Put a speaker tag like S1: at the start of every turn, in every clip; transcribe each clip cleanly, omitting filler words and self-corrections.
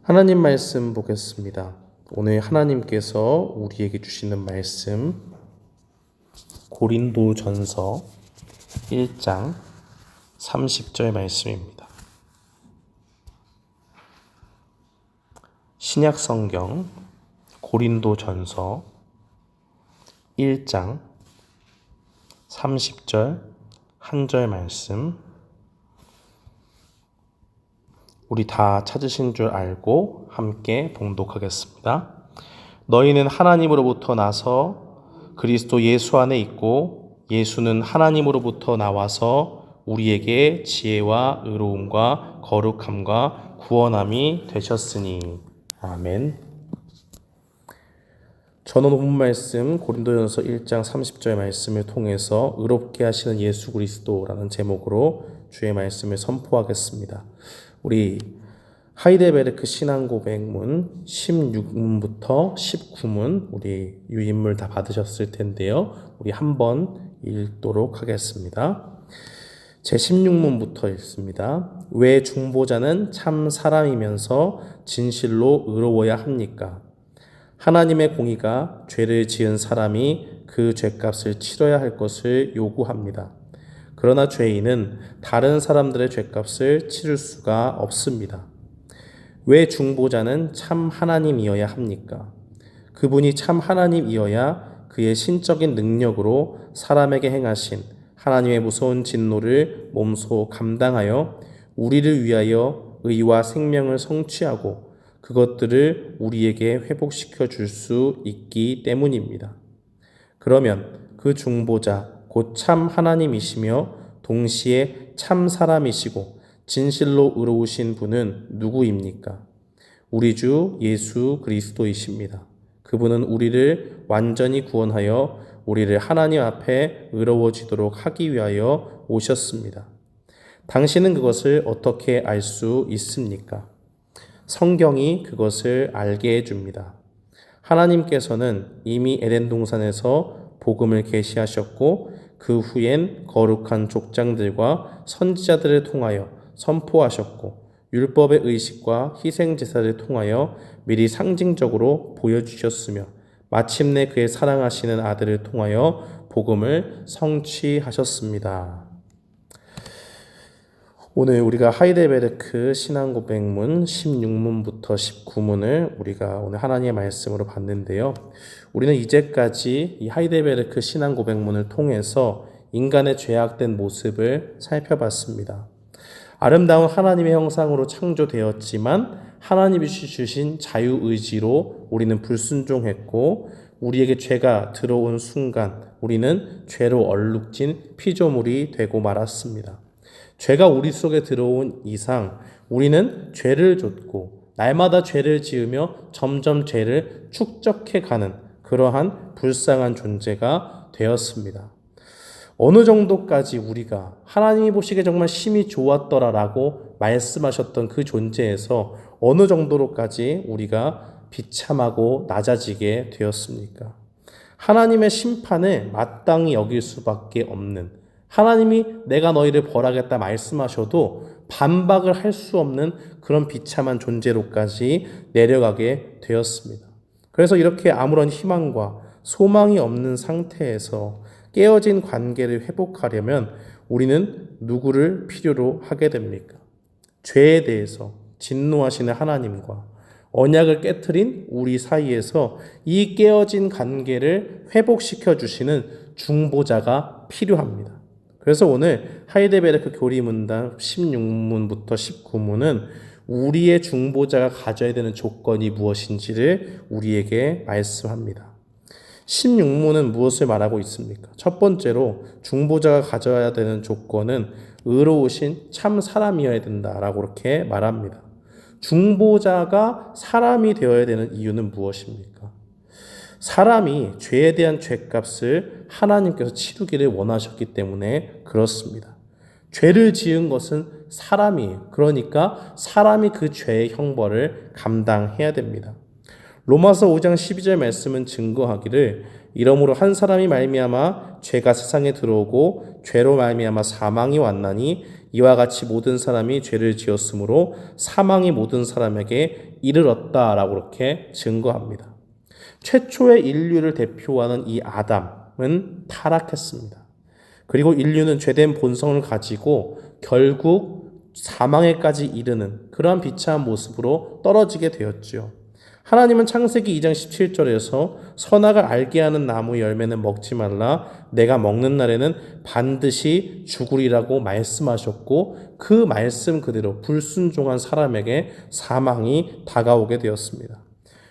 S1: 하나님 말씀 보겠습니다. 오늘 하나님께서 우리에게 주시는 말씀 고린도전서 1장 30절 말씀입니다. 신약성경 고린도전서 1장 30절 한 절 말씀, 우리 다 찾으신 줄 알고 함께 봉독하겠습니다. 너희는 하나님으로부터 나서 그리스도 예수 안에 있고 예수는 하나님으로부터 나와서 우리에게 지혜와 의로움과 거룩함과 구원함이 되셨으니. 아멘. 저는 오늘 말씀 고린도전서 1장 30절 말씀을 통해서 의롭게 하시는 예수 그리스도라는 제목으로 주의 말씀을 선포하겠습니다. 우리 하이델베르크 신앙고백문 16문부터 19문 우리 유인물 다 받으셨을 텐데요. 우리 한번 읽도록 하겠습니다. 제16문부터 읽습니다. 왜 중보자는 참 사람이면서 진실로 의로워야 합니까? 하나님의 공의가 죄를 지은 사람이 그 죄값을 치러야 할 것을 요구합니다. 그러나 죄인은 다른 사람들의 죄값을 치를 수가 없습니다. 왜 중보자는 참 하나님이어야 합니까? 그분이 참 하나님이어야 그의 신적인 능력으로 사람에게 행하신 하나님의 무서운 진노를 몸소 감당하여 우리를 위하여 의와 생명을 성취하고 그것들을 우리에게 회복시켜 줄 수 있기 때문입니다. 그러면 그 중보자 곧 참 하나님이시며 동시에 참 사람이시고 진실로 의로우신 분은 누구입니까? 우리 주 예수 그리스도이십니다. 그분은 우리를 완전히 구원하여 우리를 하나님 앞에 의로워지도록 하기 위하여 오셨습니다. 당신은 그것을 어떻게 알 수 있습니까? 성경이 그것을 알게 해줍니다. 하나님께서는 이미 에덴 동산에서 복음을 계시하셨고 그 후엔 거룩한 족장들과 선지자들을 통하여 선포하셨고 율법의 의식과 희생제사를 통하여 미리 상징적으로 보여주셨으며 마침내 그의 사랑하시는 아들을 통하여 복음을 성취하셨습니다. 오늘 우리가 하이델베르크 신앙고백문 16문부터 19문을 우리가 오늘 하나님의 말씀으로 봤는데요. 우리는 이제까지 이 하이델베르크 신앙고백문을 통해서 인간의 죄악된 모습을 살펴봤습니다. 아름다운 하나님의 형상으로 창조되었지만 하나님이 주신 자유의지로 우리는 불순종했고 우리에게 죄가 들어온 순간 우리는 죄로 얼룩진 피조물이 되고 말았습니다. 죄가 우리 속에 들어온 이상 우리는 죄를 좇고 날마다 죄를 지으며 점점 죄를 축적해가는 그러한 불쌍한 존재가 되었습니다. 어느 정도까지 우리가 하나님이 보시기에 정말 심히 좋았더라라고 말씀하셨던 그 존재에서 어느 정도로까지 우리가 비참하고 낮아지게 되었습니까? 하나님의 심판을 마땅히 여길 수밖에 없는, 하나님이 내가 너희를 벌하겠다 말씀하셔도 반박을 할 수 없는 그런 비참한 존재로까지 내려가게 되었습니다. 그래서 이렇게 아무런 희망과 소망이 없는 상태에서 깨어진 관계를 회복하려면 우리는 누구를 필요로 하게 됩니까? 죄에 대해서 진노하시는 하나님과 언약을 깨트린 우리 사이에서 이 깨어진 관계를 회복시켜 주시는 중보자가 필요합니다. 그래서 오늘 하이델베르크 교리문답 16문부터 19문은 우리의 중보자가 가져야 되는 조건이 무엇인지를 우리에게 말씀합니다. 16문은 무엇을 말하고 있습니까? 첫 번째로 중보자가 가져야 되는 조건은 의로우신 참 사람이어야 된다라고 이렇게 말합니다. 중보자가 사람이 되어야 되는 이유는 무엇입니까? 사람이 죄에 대한 죄값을 하나님께서 치르기를 원하셨기 때문에 그렇습니다. 죄를 지은 것은 사람이에요. 그러니까 사람이 그 죄의 형벌을 감당해야 됩니다. 로마서 5장 12절 말씀은 증거하기를 이러므로 한 사람이 말미암아 죄가 세상에 들어오고 죄로 말미암아 사망이 왔나니 이와 같이 모든 사람이 죄를 지었으므로 사망이 모든 사람에게 이르렀다라고 그렇게 증거합니다. 최초의 인류를 대표하는 이 아담은 타락했습니다. 그리고 인류는 죄된 본성을 가지고 결국 사망에까지 이르는 그러한 비참한 모습으로 떨어지게 되었죠. 하나님은 창세기 2장 17절에서 선악을 알게 하는 나무 열매는 먹지 말라 내가 먹는 날에는 반드시 죽으리라고 말씀하셨고 그 말씀 그대로 불순종한 사람에게 사망이 다가오게 되었습니다.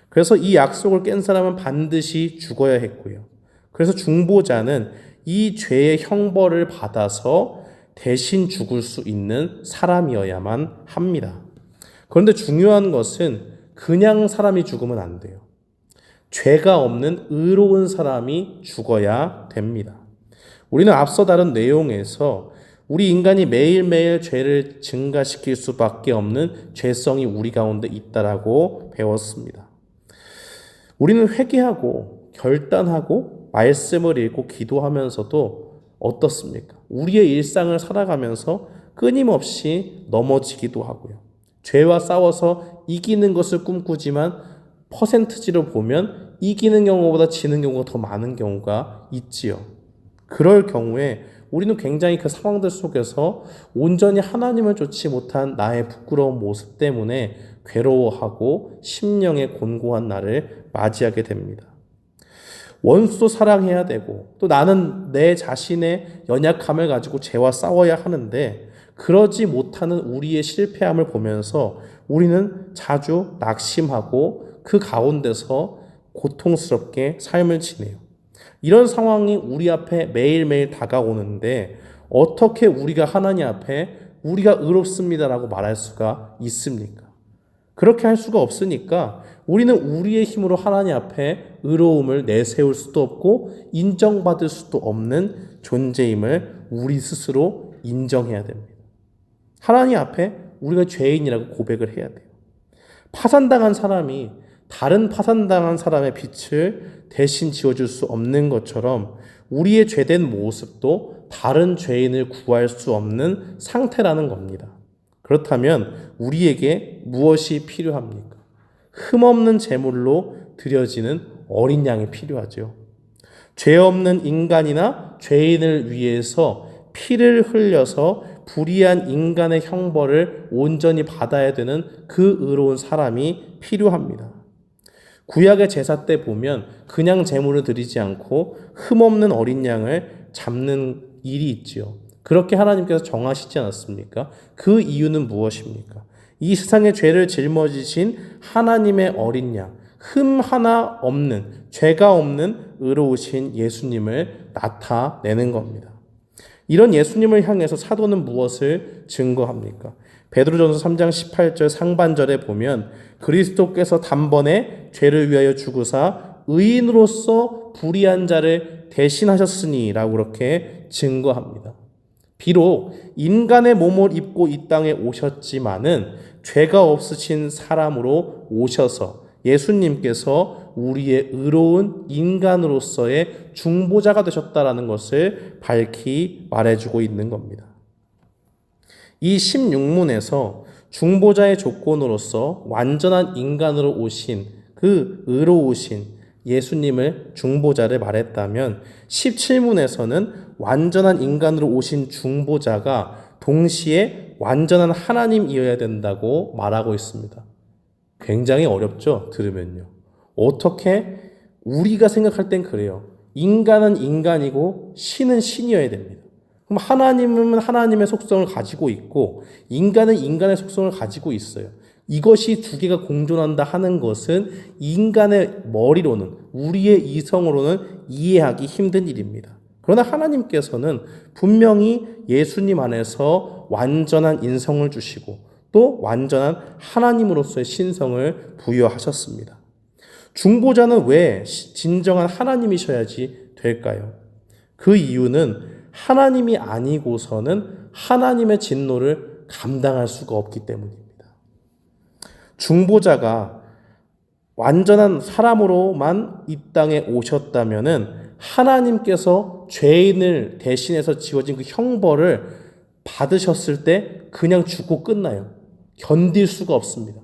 S1: 그래서 이 약속을 깬 사람은 반드시 죽어야 했고요. 그래서 중보자는 이 죄의 형벌을 받아서 대신 죽을 수 있는 사람이어야만 합니다. 그런데 중요한 것은 그냥 사람이 죽으면 안 돼요. 죄가 없는 의로운 사람이 죽어야 됩니다. 우리는 앞서 다룬 내용에서 우리 인간이 매일매일 죄를 증가시킬 수밖에 없는 죄성이 우리 가운데 있다라고 배웠습니다. 우리는 회개하고 결단하고 말씀을 읽고 기도하면서도 어떻습니까? 우리의 일상을 살아가면서 끊임없이 넘어지기도 하고요. 죄와 싸워서 이기는 것을 꿈꾸지만 퍼센트지로 보면 이기는 경우보다 지는 경우가 더 많은 경우가 있지요. 그럴 경우에 우리는 굉장히 그 상황들 속에서 온전히 하나님을 좇지 못한 나의 부끄러운 모습 때문에 괴로워하고 심령의 곤고한 날을 맞이하게 됩니다. 원수도 사랑해야 되고 또 나는 내 자신의 연약함을 가지고 죄와 싸워야 하는데 그러지 못하는 우리의 실패함을 보면서 우리는 자주 낙심하고 그 가운데서 고통스럽게 삶을 지내요. 이런 상황이 우리 앞에 매일매일 다가오는데 어떻게 우리가 하나님 앞에 우리가 의롭습니다라고 말할 수가 있습니까? 그렇게 할 수가 없으니까 우리는 우리의 힘으로 하나님 앞에 의로움을 내세울 수도 없고 인정받을 수도 없는 존재임을 우리 스스로 인정해야 됩니다. 하나님 앞에 우리가 죄인이라고 고백을 해야 돼요. 파산당한 사람이 다른 파산당한 사람의 빛을 대신 지워줄 수 없는 것처럼 우리의 죄된 모습도 다른 죄인을 구할 수 없는 상태라는 겁니다. 그렇다면 우리에게 무엇이 필요합니까? 흠없는 제물로 드려지는 어린 양이 필요하죠. 죄 없는 인간이나 죄인을 위해서 피를 흘려서 불의한 인간의 형벌을 온전히 받아야 되는 그 의로운 사람이 필요합니다. 구약의 제사 때 보면 그냥 제물을 드리지 않고 흠없는 어린 양을 잡는 일이 있지요. 그렇게 하나님께서 정하시지 않았습니까? 그 이유는 무엇입니까? 이 세상의 죄를 짊어지신 하나님의 어린 양, 흠 하나 없는, 죄가 없는 의로우신 예수님을 나타내는 겁니다. 이런 예수님을 향해서 사도는 무엇을 증거합니까? 베드로전서 3장 18절 상반절에 보면 그리스도께서 단번에 죄를 위하여 죽으사 의인으로서 불의한 자를 대신하셨으니 라고 그렇게 증거합니다. 비록 인간의 몸을 입고 이 땅에 오셨지만은 죄가 없으신 사람으로 오셔서 예수님께서 우리의 의로운 인간으로서의 중보자가 되셨다라는 것을 밝히 말해주고 있는 겁니다. 이 16문에서 중보자의 조건으로서 완전한 인간으로 오신 그 의로우신 예수님을 중보자를 말했다면 17문에서는 완전한 인간으로 오신 중보자가 동시에 완전한 하나님이어야 된다고 말하고 있습니다. 굉장히 어렵죠? 들으면요. 어떻게 우리가 생각할 땐 그래요. 인간은 인간이고 신은 신이어야 됩니다. 그럼 하나님은 하나님의 속성을 가지고 있고 인간은 인간의 속성을 가지고 있어요. 이것이 두 개가 공존한다 하는 것은 인간의 머리로는 우리의 이성으로는 이해하기 힘든 일입니다. 그러나 하나님께서는 분명히 예수님 안에서 완전한 인성을 주시고 또 완전한 하나님으로서의 신성을 부여하셨습니다. 중보자는 왜 진정한 하나님이셔야지 될까요? 그 이유는 하나님이 아니고서는 하나님의 진노를 감당할 수가 없기 때문입니다. 중보자가 완전한 사람으로만 이 땅에 오셨다면은 하나님께서 죄인을 대신해서 지어진 그 형벌을 받으셨을 때 그냥 죽고 끝나요. 견딜 수가 없습니다.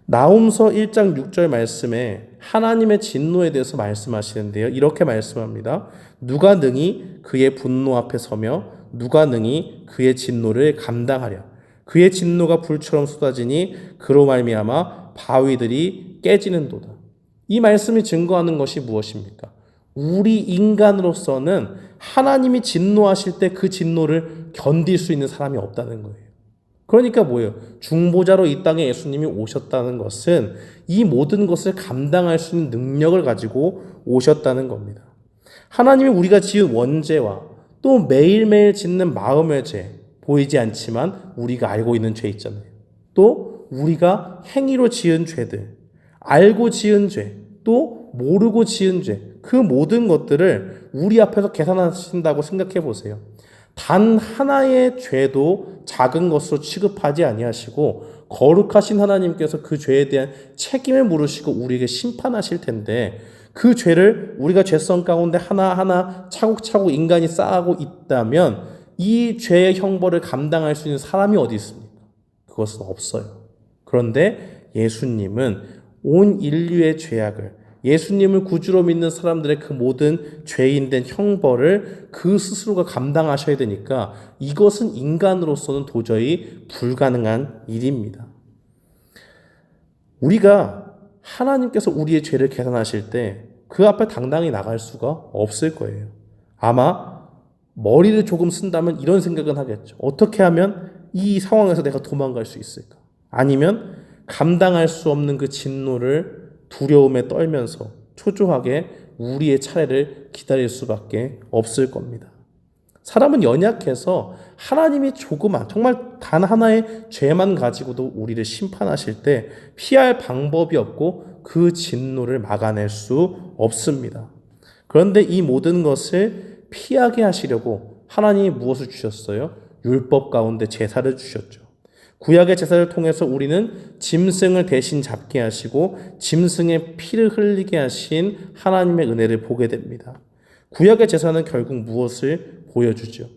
S1: 나훔서 1장 6절 말씀에 하나님의 진노에 대해서 말씀하시는데요. 이렇게 말씀합니다. 누가 능히 그의 분노 앞에 서며 누가 능히 그의 진노를 감당하랴. 그의 진노가 불처럼 쏟아지니 그로 말미암아 바위들이 깨지는도다. 이 말씀이 증거하는 것이 무엇입니까? 우리 인간으로서는 하나님이 진노하실 때 그 진노를 견딜 수 있는 사람이 없다는 거예요. 그러니까 뭐예요? 중보자로 이 땅에 예수님이 오셨다는 것은 이 모든 것을 감당할 수 있는 능력을 가지고 오셨다는 겁니다. 하나님이 우리가 지은 원죄와 또 매일매일 짓는 마음의 죄, 보이지 않지만 우리가 알고 있는 죄 있잖아요. 또 우리가 행위로 지은 죄들, 알고 지은 죄, 또 모르고 지은 죄, 그 모든 것들을 우리 앞에서 계산하신다고 생각해 보세요. 단 하나의 죄도 작은 것으로 취급하지 아니하시고 거룩하신 하나님께서 그 죄에 대한 책임을 물으시고 우리에게 심판하실 텐데 그 죄를 우리가 죄성 가운데 하나하나 차곡차곡 인간이 쌓아가고 있다면 이 죄의 형벌을 감당할 수 있는 사람이 어디 있습니까? 그것은 없어요. 그런데 예수님은 온 인류의 죄악을 예수님을 구주로 믿는 사람들의 그 모든 죄인된 형벌을 그 스스로가 감당하셔야 되니까 이것은 인간으로서는 도저히 불가능한 일입니다. 우리가 하나님께서 우리의 죄를 계산하실 때 그 앞에 당당히 나갈 수가 없을 거예요. 아마 머리를 조금 쓴다면 이런 생각은 하겠죠. 어떻게 하면 이 상황에서 내가 도망갈 수 있을까? 아니면 감당할 수 없는 그 진노를 두려움에 떨면서 초조하게 우리의 차례를 기다릴 수밖에 없을 겁니다. 사람은 연약해서 하나님이 조그만 정말 단 하나의 죄만 가지고도 우리를 심판하실 때 피할 방법이 없고 그 진노를 막아낼 수 없습니다. 그런데 이 모든 것을 피하게 하시려고 하나님이 무엇을 주셨어요? 율법 가운데 제사를 주셨죠. 구약의 제사를 통해서 우리는 짐승을 대신 잡게 하시고 짐승의 피를 흘리게 하신 하나님의 은혜를 보게 됩니다. 구약의 제사는 결국 무엇을 보여주죠?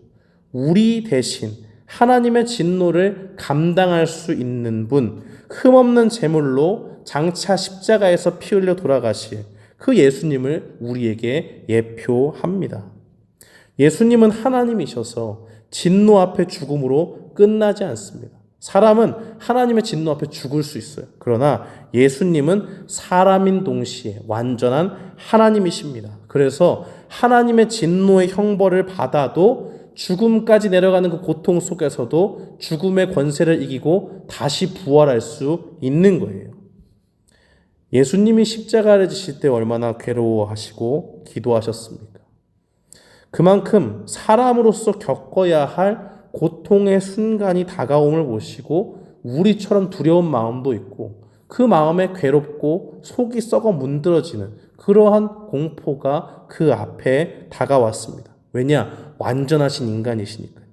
S1: 우리 대신 하나님의 진노를 감당할 수 있는 분, 흠없는 제물로 장차 십자가에서 피 흘려 돌아가실 그 예수님을 우리에게 예표합니다. 예수님은 하나님이셔서 진노 앞에 죽음으로 끝나지 않습니다. 사람은 하나님의 진노 앞에 죽을 수 있어요. 그러나 예수님은 사람인 동시에 완전한 하나님이십니다. 그래서 하나님의 진노의 형벌을 받아도 죽음까지 내려가는 그 고통 속에서도 죽음의 권세를 이기고 다시 부활할 수 있는 거예요. 예수님이 십자가를 지실 때 얼마나 괴로워하시고 기도하셨습니까? 그만큼 사람으로서 겪어야 할 고통의 순간이 다가옴을 보시고 우리처럼 두려운 마음도 있고 그 마음에 괴롭고 속이 썩어 문드러지는 그러한 공포가 그 앞에 다가왔습니다. 왜냐? 완전하신 인간이시니까요.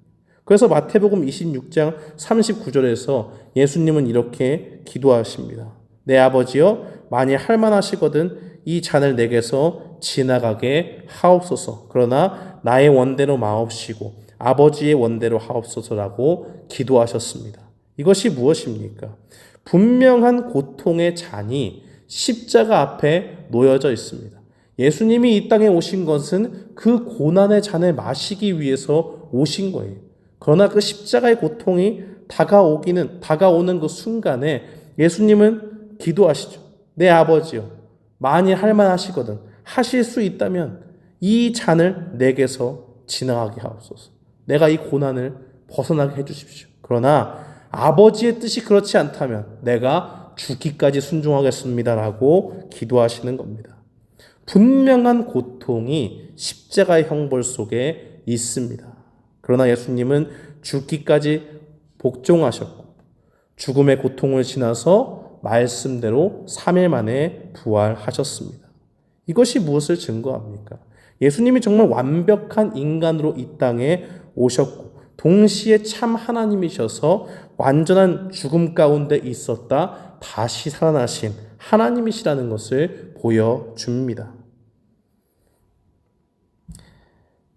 S1: 그래서 마태복음 26장 39절에서 예수님은 이렇게 기도하십니다. 내 아버지여 만일 할만하시거든 이 잔을 내게서 지나가게 하옵소서. 그러나 나의 원대로 마옵시고 아버지의 원대로 하옵소서라고 기도하셨습니다. 이것이 무엇입니까? 분명한 고통의 잔이 십자가 앞에 놓여져 있습니다. 예수님이 이 땅에 오신 것은 그 고난의 잔을 마시기 위해서 오신 거예요. 그러나 그 십자가의 고통이 다가오는 그 순간에 예수님은 기도하시죠. 내 아버지요, 만일 할만하시거든 하실 수 있다면 이 잔을 내게서 지나가게 하옵소서. 내가 이 고난을 벗어나게 해주십시오. 그러나 아버지의 뜻이 그렇지 않다면 내가 죽기까지 순종하겠습니다라고 기도하시는 겁니다. 분명한 고통이 십자가의 형벌 속에 있습니다. 그러나 예수님은 죽기까지 복종하셨고 죽음의 고통을 지나서 말씀대로 3일 만에 부활하셨습니다. 이것이 무엇을 증거합니까? 예수님이 정말 완벽한 인간으로 이 땅에 오셨고 동시에 참 하나님이셔서 완전한 죽음 가운데 있었다 다시 살아나신 하나님이시라는 것을 보여줍니다.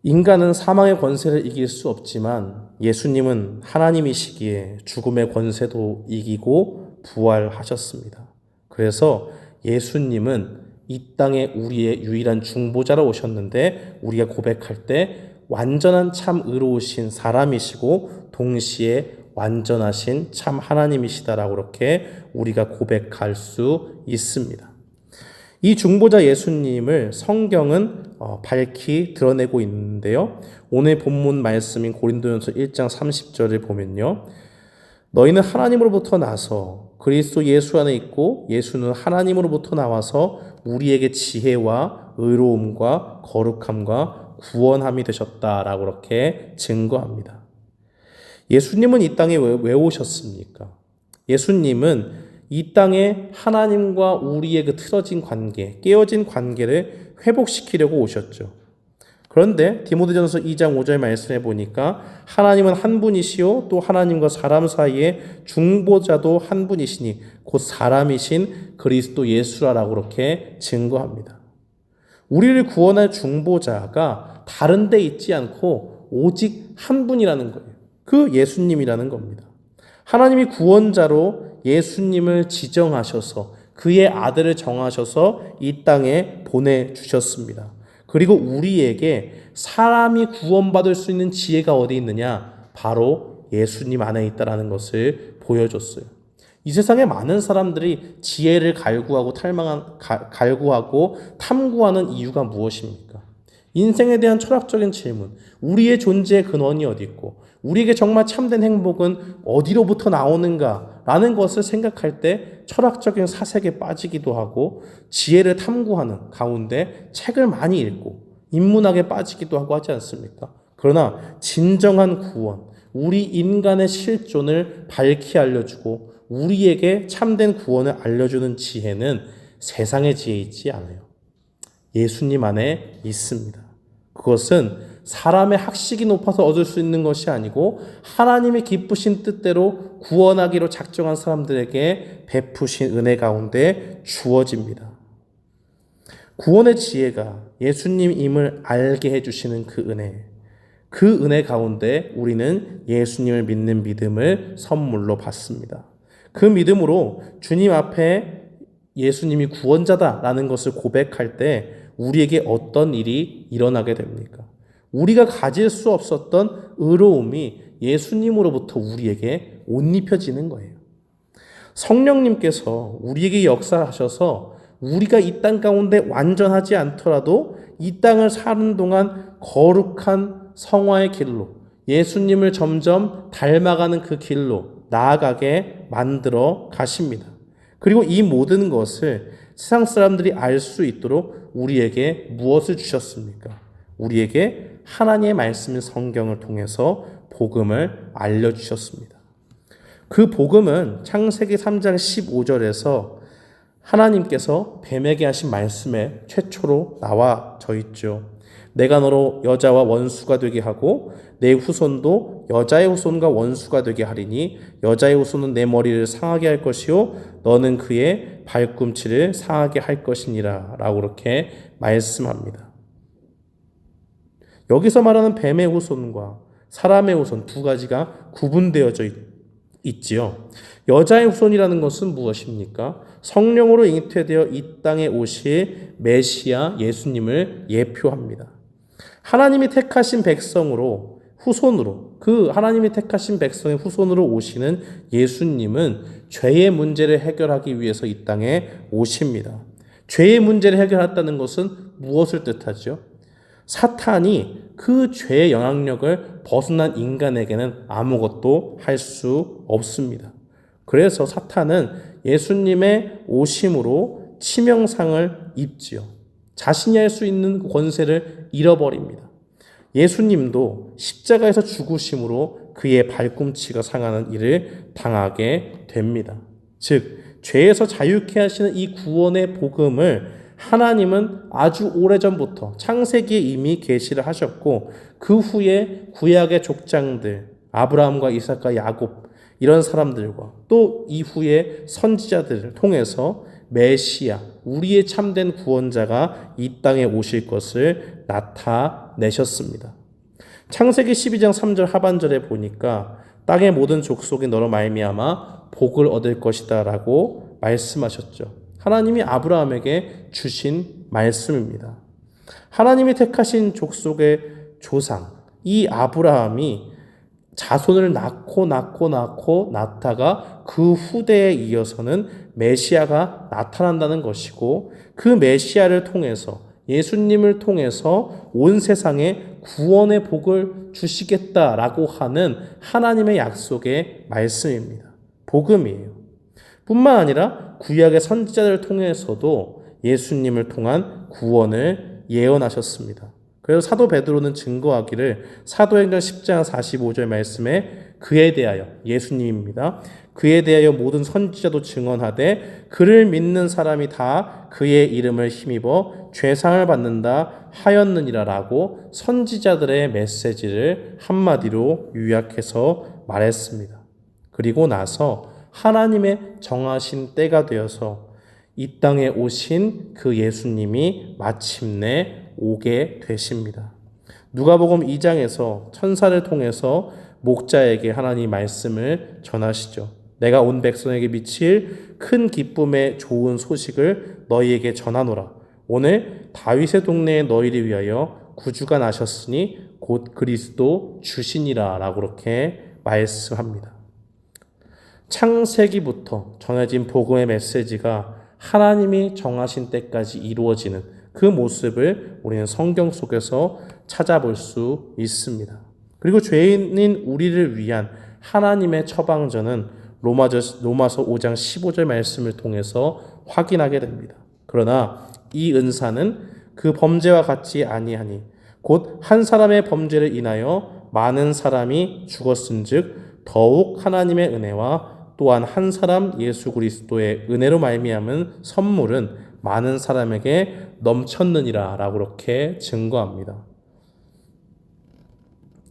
S1: 인간은 사망의 권세를 이길 수 없지만 예수님은 하나님이시기에 죽음의 권세도 이기고 부활하셨습니다. 그래서 예수님은 이 땅에 우리의 유일한 중보자로 오셨는데 우리가 고백할 때 완전한 참 의로우신 사람이시고 동시에 완전하신 참 하나님이시다라고 그렇게 우리가 고백할 수 있습니다. 이 중보자 예수님을 성경은 밝히 드러내고 있는데요. 오늘 본문 말씀인 고린도전서 1장 30절을 보면요. 너희는 하나님으로부터 나서 그리스도 예수 안에 있고 예수는 하나님으로부터 나와서 우리에게 지혜와 의로움과 거룩함과 구원함이 되셨다라고 그렇게 증거합니다. 예수님은 이 땅에 왜 오셨습니까? 예수님은 이 땅에 하나님과 우리의 그 틀어진 관계, 깨어진 관계를 회복시키려고 오셨죠. 그런데 디모데전서 2장 5절 말씀해 보니까 하나님은 한 분이시요 또 하나님과 사람 사이에 중보자도 한 분이시니 곧 사람이신 그리스도 예수라라고 그렇게 증거합니다. 우리를 구원할 중보자가 다른 데 있지 않고 오직 한 분이라는 거예요. 그 예수님이라는 겁니다. 하나님이 구원자로 예수님을 지정하셔서 그의 아들을 정하셔서 이 땅에 보내주셨습니다. 그리고 우리에게 사람이 구원받을 수 있는 지혜가 어디 있느냐? 바로 예수님 안에 있다는 것을 보여줬어요. 이 세상에 많은 사람들이 지혜를 갈구하고 탐구하는 이유가 무엇입니까? 인생에 대한 철학적인 질문, 우리의 존재의 근원이 어디 있고 우리에게 정말 참된 행복은 어디로부터 나오는가라는 것을 생각할 때 철학적인 사색에 빠지기도 하고 지혜를 탐구하는 가운데 책을 많이 읽고 인문학에 빠지기도 하고 하지 않습니까? 그러나 진정한 구원, 우리 인간의 실존을 밝히 알려주고 우리에게 참된 구원을 알려주는 지혜는 세상의 지혜에 있지 않아요. 예수님 안에 있습니다. 그것은 사람의 학식이 높아서 얻을 수 있는 것이 아니고 하나님의 기쁘신 뜻대로 구원하기로 작정한 사람들에게 베푸신 은혜 가운데 주어집니다. 구원의 지혜가 예수님임을 알게 해주시는 그 은혜 가운데 우리는 예수님을 믿는 믿음을 선물로 받습니다. 그 믿음으로 주님 앞에 예수님이 구원자다라는 것을 고백할 때 우리에게 어떤 일이 일어나게 됩니까? 우리가 가질 수 없었던 의로움이 예수님으로부터 우리에게 옷 입혀지는 거예요. 성령님께서 우리에게 역사하셔서 우리가 이 땅 가운데 완전하지 않더라도 이 땅을 사는 동안 거룩한 성화의 길로 예수님을 점점 닮아가는 그 길로 나아가게 만들어 가십니다. 그리고 이 모든 것을 세상 사람들이 알 수 있도록 우리에게 무엇을 주셨습니까? 우리에게 하나님의 말씀인 성경을 통해서 복음을 알려주셨습니다. 그 복음은 창세기 3장 15절에서 하나님께서 뱀에게 하신 말씀에 최초로 나와져 있죠. 내가 너로 여자와 원수가 되게 하고 내 후손도 여자의 후손과 원수가 되게 하리니 여자의 후손은 내 머리를 상하게 할 것이요 너는 그의 발꿈치를 상하게 할 것이니라 라고 그렇게 말씀합니다. 여기서 말하는 뱀의 후손과 사람의 후손 두 가지가 구분되어져 있지요. 여자의 후손이라는 것은 무엇입니까? 성령으로 잉태되어 이 땅에 오실 메시아 예수님을 예표합니다. 하나님이 택하신 백성으로 후손으로 그 하나님이 택하신 백성의 후손으로 오시는 예수님은 죄의 문제를 해결하기 위해서 이 땅에 오십니다. 죄의 문제를 해결했다는 것은 무엇을 뜻하죠? 사탄이 그 죄의 영향력을 벗어난 인간에게는 아무것도 할 수 없습니다. 그래서 사탄은 예수님의 오심으로 치명상을 입지요. 자신이 할 수 있는 권세를 잃어버립니다. 예수님도 십자가에서 죽으심으로 그의 발꿈치가 상하는 일을 당하게 됩니다. 즉 죄에서 자유케 하시는 이 구원의 복음을 하나님은 아주 오래전부터 창세기에 이미 계시를 하셨고 그 후에 구약의 족장들 아브라함과 이삭과 야곱 이런 사람들과 또 이후에 선지자들을 통해서 메시아 우리의 참된 구원자가 이 땅에 오실 것을 나타내셨습니다. 창세기 12장 3절 하반절에 보니까 땅의 모든 족속이 너로 말미암아 복을 얻을 것이다 라고 말씀하셨죠. 하나님이 아브라함에게 주신 말씀입니다. 하나님이 택하신 족속의 조상, 이 아브라함이 자손을 낳다가 그 후대에 이어서는 메시아가 나타난다는 것이고, 그 메시아를 통해서, 예수님을 통해서 온 세상에 구원의 복을 주시겠다라고 하는 하나님의 약속의 말씀입니다. 복음이에요. 뿐만 아니라 구약의 선지자들을 통해서도 예수님을 통한 구원을 예언하셨습니다. 그래서 사도 베드로는 증거하기를 사도행전 10장 45절 말씀에 그에 대하여, 예수님입니다. 그에 대하여 모든 선지자도 증언하되 그를 믿는 사람이 다 그의 이름을 힘입어 죄상을 받는다 하였느니라 라고 선지자들의 메시지를 한마디로 요약해서 말했습니다. 그리고 나서 하나님의 정하신 때가 되어서 이 땅에 오신 그 예수님이 마침내 오게 되십니다. 누가복음 2장에서 천사를 통해서 목자에게 하나님 말씀을 전하시죠. 내가 온 백성에게 미칠 큰 기쁨의 좋은 소식을 너희에게 전하노라. 오늘 다윗의 동네에 너희를 위하여 구주가 나셨으니 곧 그리스도 주시니라 라고 그렇게 말씀합니다. 창세기부터 전해진 복음의 메시지가 하나님이 정하신 때까지 이루어지는 그 모습을 우리는 성경 속에서 찾아볼 수 있습니다. 그리고 죄인인 우리를 위한 하나님의 처방전은 로마서 5장 15절 말씀을 통해서 확인하게 됩니다. 그러나 이 은사는 그 범죄와 같지 아니하니 곧 한 사람의 범죄를 인하여 많은 사람이 죽었은즉 더욱 하나님의 은혜와 또한 한 사람 예수 그리스도의 은혜로 말미암은 선물은 많은 사람에게 넘쳤느니라 라고 그렇게 증거합니다.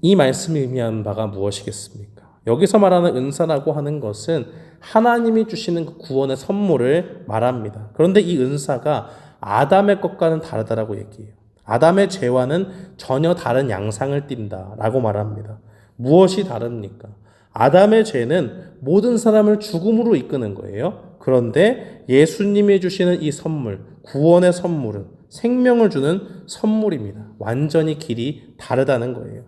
S1: 이 말씀이 의미하는 바가 무엇이겠습니까? 여기서 말하는 은사라고 하는 것은 하나님이 주시는 그 구원의 선물을 말합니다. 그런데 이 은사가 아담의 것과는 다르다라고 얘기해요. 아담의 죄와는 전혀 다른 양상을 띈다라고 말합니다. 무엇이 다릅니까? 아담의 죄는 모든 사람을 죽음으로 이끄는 거예요. 그런데 예수님이 주시는 이 선물, 구원의 선물은 생명을 주는 선물입니다. 완전히 길이 다르다는 거예요.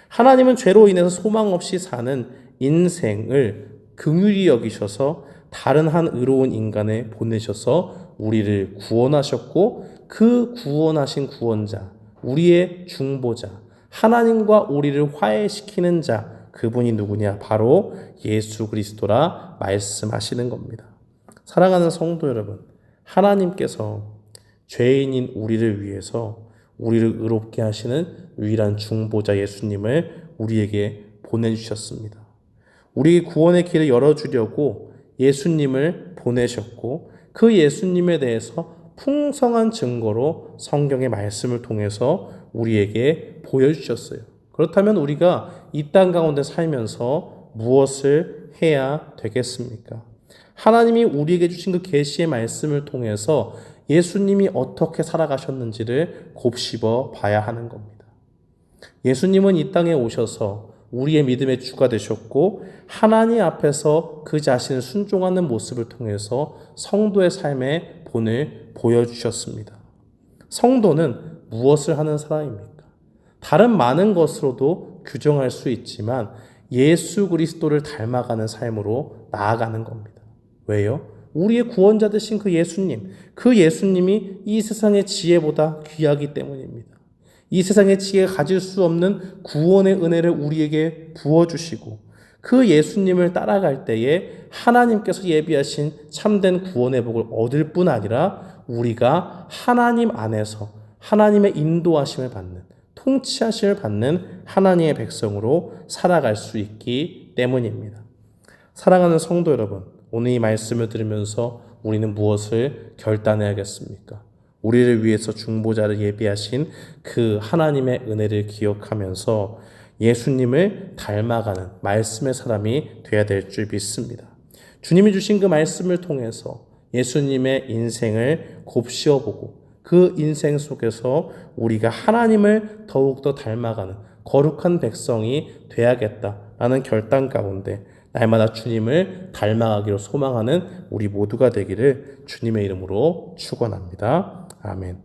S1: 하나님은 죄로 인해서 소망 없이 사는 인생을 긍휼히 여기셔서 다른 한 의로운 인간에 보내셔서 우리를 구원하셨고, 그 구원하신 구원자, 우리의 중보자, 하나님과 우리를 화해시키는 자, 그분이 누구냐? 바로 예수 그리스도라 말씀하시는 겁니다. 사랑하는 성도 여러분, 하나님께서 죄인인 우리를 위해서 우리를 의롭게 하시는 유일한 중보자 예수님을 우리에게 보내주셨습니다. 우리 구원의 길을 열어주려고 예수님을 보내셨고, 그 예수님에 대해서 풍성한 증거로 성경의 말씀을 통해서 우리에게 보여주셨어요. 그렇다면 우리가 이 땅 가운데 살면서 무엇을 해야 되겠습니까? 하나님이 우리에게 주신 그 계시의 말씀을 통해서 예수님이 어떻게 살아가셨는지를 곱씹어 봐야 하는 겁니다. 예수님은 이 땅에 오셔서 우리의 믿음의 주가 되셨고, 하나님 앞에서 그 자신을 순종하는 모습을 통해서 성도의 삶의 본을 보여주셨습니다. 성도는 무엇을 하는 사람입니까? 다른 많은 것으로도 규정할 수 있지만 예수 그리스도를 닮아가는 삶으로 나아가는 겁니다. 왜요? 우리의 구원자 되신 그 예수님, 그 예수님이 이 세상의 지혜보다 귀하기 때문입니다. 이 세상의 지혜가 가질 수 없는 구원의 은혜를 우리에게 부어주시고, 그 예수님을 따라갈 때에 하나님께서 예비하신 참된 구원의 복을 얻을 뿐 아니라 우리가 하나님 안에서 하나님의 인도하심을 받는, 통치하심을 받는 하나님의 백성으로 살아갈 수 있기 때문입니다. 사랑하는 성도 여러분, 오늘 이 말씀을 들으면서 우리는 무엇을 결단해야겠습니까? 우리를 위해서 중보자를 예비하신 그 하나님의 은혜를 기억하면서 예수님을 닮아가는 말씀의 사람이 되어야 될 줄 믿습니다. 주님이 주신 그 말씀을 통해서 예수님의 인생을 곱씹어보고 그 인생 속에서 우리가 하나님을 더욱더 닮아가는 거룩한 백성이 돼야겠다라는 결단 가운데 날마다 주님을 닮아가기로 소망하는 우리 모두가 되기를 주님의 이름으로 축원합니다. 아멘.